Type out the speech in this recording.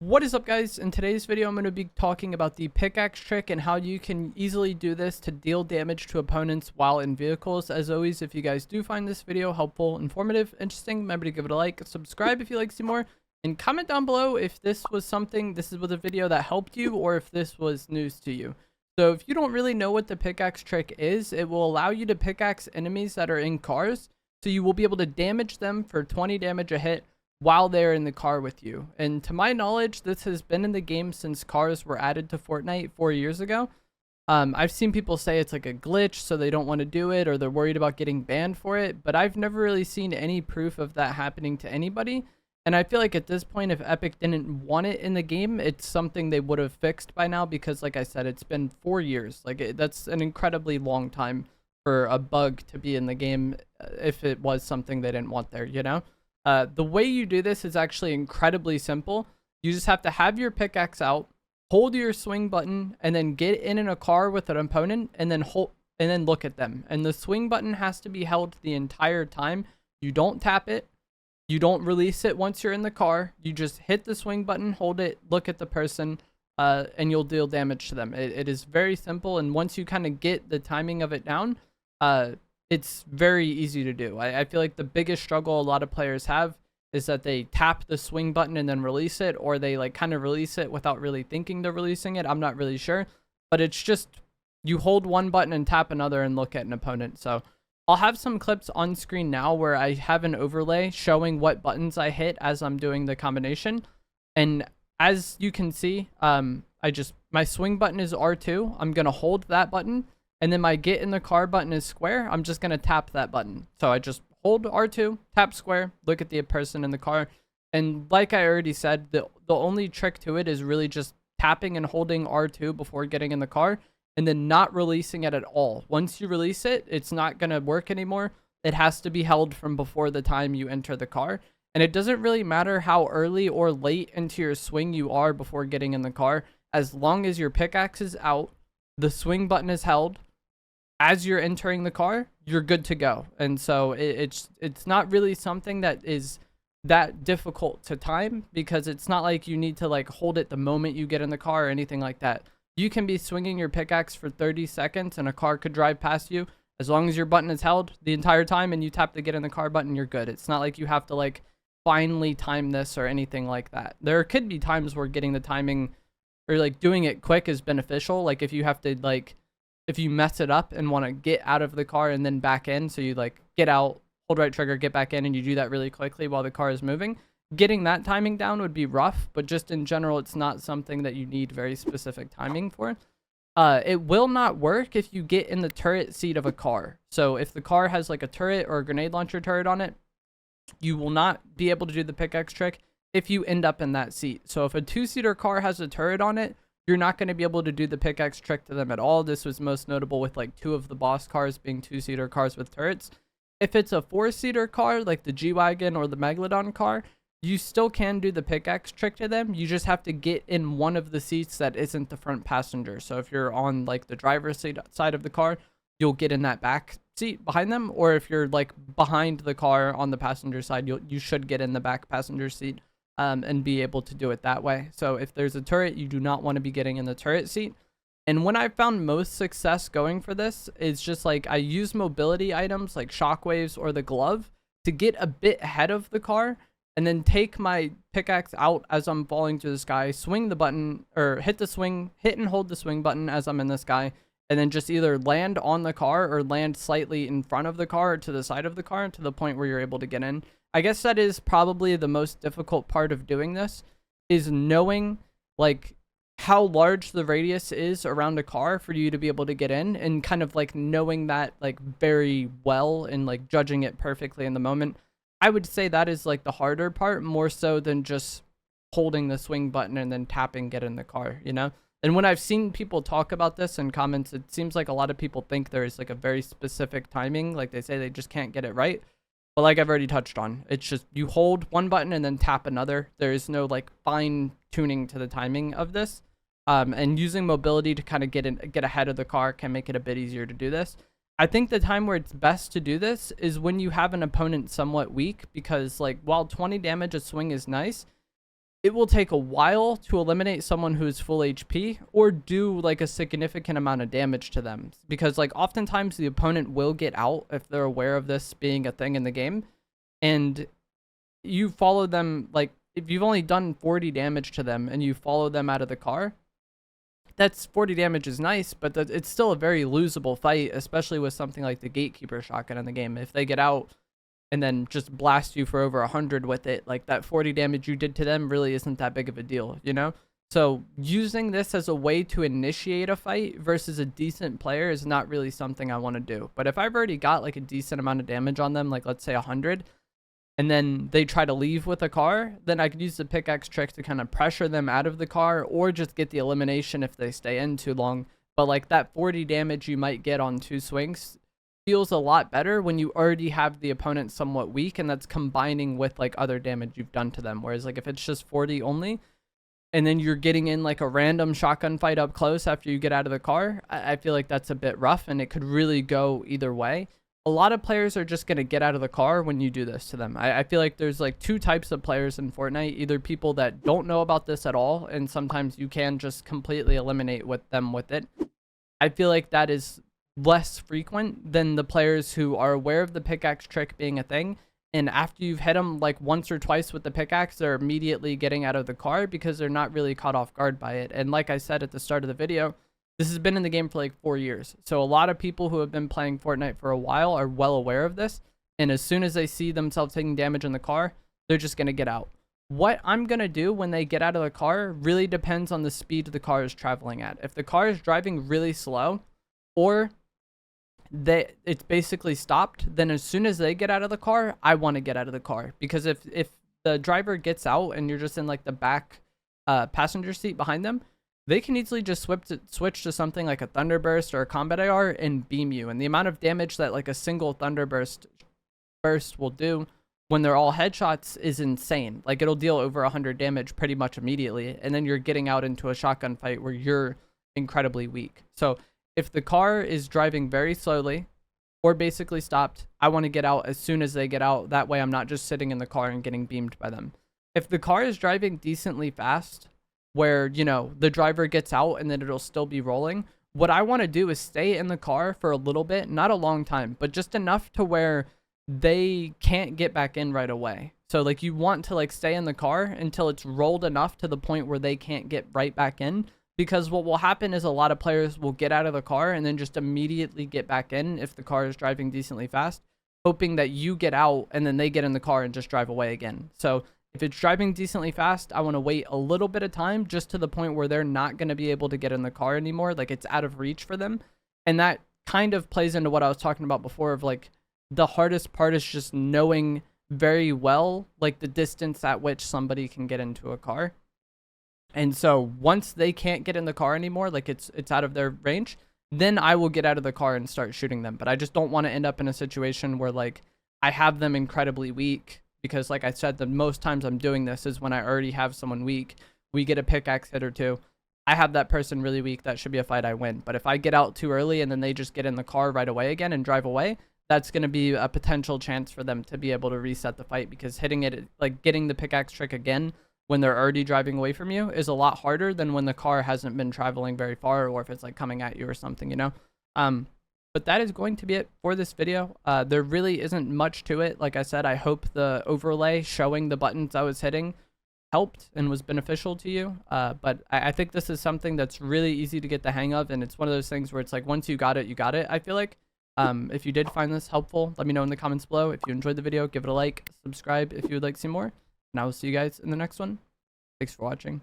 What is up, guys? In today's video I'm going to be talking about the pickaxe trick and how you can easily do this to deal damage to opponents while in vehicles. As always, if you guys do find this video helpful, informative, interesting, remember to give it a like, subscribe if you like to see more, and comment down below if this was a video that helped you or if this was news to you. So if you don't really know what the pickaxe trick is, it will allow you to pickaxe enemies that are in cars, so you will be able to damage them for 20 damage a hit while they're in the car with you. And to my knowledge, this has been in the game since cars were added to Fortnite 4 years ago. I've seen people say it's like a glitch, so they don't want to do it, or they're worried about getting banned for it, but I've never really seen any proof of that happening to anybody. And I feel like at this point, if Epic didn't want it in the game, it's something they would have fixed by now, because like I said, it's been 4 years. That's an incredibly long time for a bug to be in the game, if it was something they didn't want there, you know? The way you do this is actually incredibly simple. You just have to have your pickaxe out, hold your swing button, and then get in a car with an opponent, and then look at them. And the swing button has to be held the entire time. You don't tap it. You don't release it once you're in the car. You just hit the swing button, hold it, look at the person, and you'll deal damage to them. It is very simple, and once you kind of get the timing of it down, it's very easy to do. I feel like the biggest struggle a lot of players have is that they tap the swing button and then release it, or they like kind of release it without really thinking they're releasing it. I'm not really sure, but it's just you hold one button and tap another and look at an opponent. So I'll have some clips on screen now where I have an overlay showing what buttons I hit as I'm doing the combination. And as you can see, my swing button is R2. I'm going to hold that button. And then my get in the car button is square. I'm just going to tap that button. So I just hold R2, tap square, look at the person in the car. And like I already said, the only trick to it is really just tapping and holding R2 before getting in the car, and then not releasing it at all. Once you release it, it's not going to work anymore. It has to be held from before the time you enter the car. And it doesn't really matter how early or late into your swing you are before getting in the car. As long as your pickaxe is out, the swing button is held, as you're entering the car, you're good to go. And so it's not really something that is that difficult to time, because it's not like you need to like hold it the moment you get in the car or anything like that. You can be swinging your pickaxe for 30 seconds and a car could drive past you. As long as your button is held the entire time and you tap the get in the car button, you're good. It's not like you have to like finely time this or anything like that. There could be times where getting the timing or like doing it quick is beneficial. Like if you have to like, if you mess it up and want to get out of the car and then back in, so you like get out, hold right trigger, get back in, and you do that really quickly while the car is moving, getting that timing down would be rough. But just in general, it's not something that you need very specific timing for. It will not work if you get in the turret seat of a car. So if the car has like a turret or a grenade launcher turret on it, you will not be able to do the pickaxe trick if you end up in that seat. So if a two-seater car has a turret on it, you're not going to be able to do the pickaxe trick to them at all. This was most notable with like 2 of the boss cars being two-seater cars with turrets. If it's a 4-seater car, like the G-Wagon or the Megalodon car, you still can do the pickaxe trick to them. You just have to get in one of the seats that isn't the front passenger. So if you're on like the driver's side of the car, you'll get in that back seat behind them. Or if you're like behind the car on the passenger side, you should get in the back passenger seat. And be able to do it that way. So if there's a turret, you do not want to be getting in the turret seat. And when I found most success going for this is just like I use mobility items like shockwaves or the glove to get a bit ahead of the car, and then take my pickaxe out as I'm falling through the sky, swing the button, or hit and hold the swing button as I'm in the sky, and then just either land on the car or land slightly in front of the car or to the side of the car to the point where you're able to get in. I guess that is probably the most difficult part of doing this, is knowing like how large the radius is around a car for you to be able to get in, and kind of like knowing that like very well and like judging it perfectly in the moment. I would say that is like the harder part, more so than just holding the swing button and then tapping get in the car, you know? And when I've seen people talk about this in comments, it seems like a lot of people think there is like a very specific timing. Like they say they just can't get it right. But like I've already touched on, it's just you hold one button and then tap another. There is no like fine tuning to the timing of this. And using mobility to kind of get ahead of the car can make it a bit easier to do this. I think the time where it's best to do this is when you have an opponent somewhat weak, because like while 20 damage a swing is nice, it will take a while to eliminate someone who is full HP or do like a significant amount of damage to them. Because like oftentimes the opponent will get out if they're aware of this being a thing in the game. And you follow them, like if you've only done 40 damage to them and you follow them out of the car, that's 40 damage is nice, but it's still a very losable fight, especially with something like the Gatekeeper shotgun in the game. If they get out and then just blast you for over 100 with it, like that 40 damage you did to them really isn't that big of a deal, you know? So using this as a way to initiate a fight versus a decent player is not really something I want to do. But if I've already got like a decent amount of damage on them, like let's say 100, and then they try to leave with a car, then I could use the pickaxe trick to kind of pressure them out of the car or just get the elimination if they stay in too long. But like that 40 damage you might get on 2 swings feels a lot better when you already have the opponent somewhat weak, and that's combining with like other damage you've done to them. Whereas like if it's just 40 only, and then you're getting in like a random shotgun fight up close after you get out of the car, I feel like that's a bit rough, and it could really go either way. A lot of players are just going to get out of the car when you do this to them. I feel like there's like 2 types of players in Fortnite. Either people that don't know about this at all, and sometimes you can just completely eliminate them with it. I feel like that is less frequent than the players who are aware of the pickaxe trick being a thing, and after you've hit them like once or twice with the pickaxe, they're immediately getting out of the car because they're not really caught off guard by it. And like I said at the start of the video, this has been in the game for like 4 years. So a lot of people who have been playing Fortnite for a while are well aware of this. And as soon as they see themselves taking damage in the car, they're just going to get out. What I'm going to do when they get out of the car really depends on the speed the car is traveling at. If the car is driving really slow, or it's basically stopped, then as soon as they get out of the car, I want to get out of the car. Because if the driver gets out and you're just in like the back passenger seat behind them, they can easily just switch to something like a Thunderburst or a Combat AR and beam you. And the amount of damage that like a single Thunderburst burst will do when they're all headshots is insane. Like it'll deal over 100 damage pretty much immediately. And then you're getting out into a shotgun fight where you're incredibly weak. So if the car is driving very slowly or basically stopped, I want to get out as soon as they get out. That way I'm not just sitting in the car and getting beamed by them. If the car is driving decently fast, where, you know, the driver gets out and then it'll still be rolling, what I want to do is stay in the car for a little bit, not a long time, but just enough to where they can't get back in right away. So like you want to like stay in the car until it's rolled enough to the point where they can't get right back in, because what will happen is a lot of players will get out of the car and then just immediately get back in if the car is driving decently fast, hoping that you get out and then they get in the car and just drive away again. So if it's driving decently fast, I want to wait a little bit of time, just to the point where they're not going to be able to get in the car anymore. Like it's out of reach for them. And that kind of plays into what I was talking about before of like the hardest part is just knowing very well like the distance at which somebody can get into a car. And so once they can't get in the car anymore, like it's out of their range, then I will get out of the car and start shooting them. But I just don't want to end up in a situation where like I have them incredibly weak. Because like I said, the most times I'm doing this is when I already have someone weak. We get a pickaxe hit or 2. I have that person really weak. That should be a fight I win. But if I get out too early and then they just get in the car right away again and drive away, that's going to be a potential chance for them to be able to reset the fight. Because hitting it, like getting the pickaxe trick again when they're already driving away from you is a lot harder than when the car hasn't been traveling very far, or if it's like coming at you or something, you know? But that is going to be it for this video. There really isn't much to it. Like I said, I hope the overlay showing the buttons I was hitting helped and was beneficial to you. But I think this is something that's really easy to get the hang of. And it's one of those things where it's like, once you got it, you got it, I feel like. If you did find this helpful, let me know in the comments below. If you enjoyed the video, give it a like, subscribe if you would like to see more. And I will see you guys in the next one. Thanks for watching.